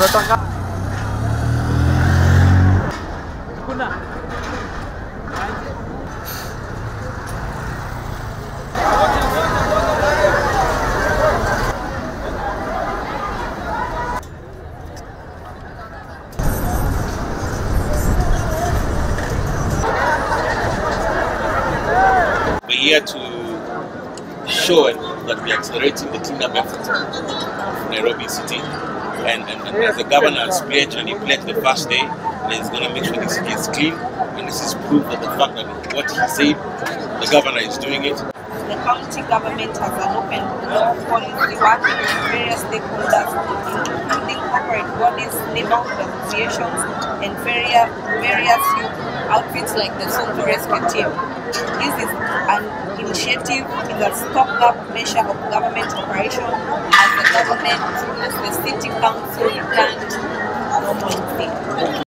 We're here to show that we're accelerating the cleanup effort of Nairobi City. And as the governor has pledged, and he pledged the first day, that he's going to make sure the city is clean. And this is proof of the fact that what he said, the governor is doing it. The county government has an open door policy working with various stakeholders, including corporate bodies, neighborhood associations, and various youth outfits like the Sonko Rescue Team. This is an initiative, is a stopgap measure of government operation as the city council returned normalcy.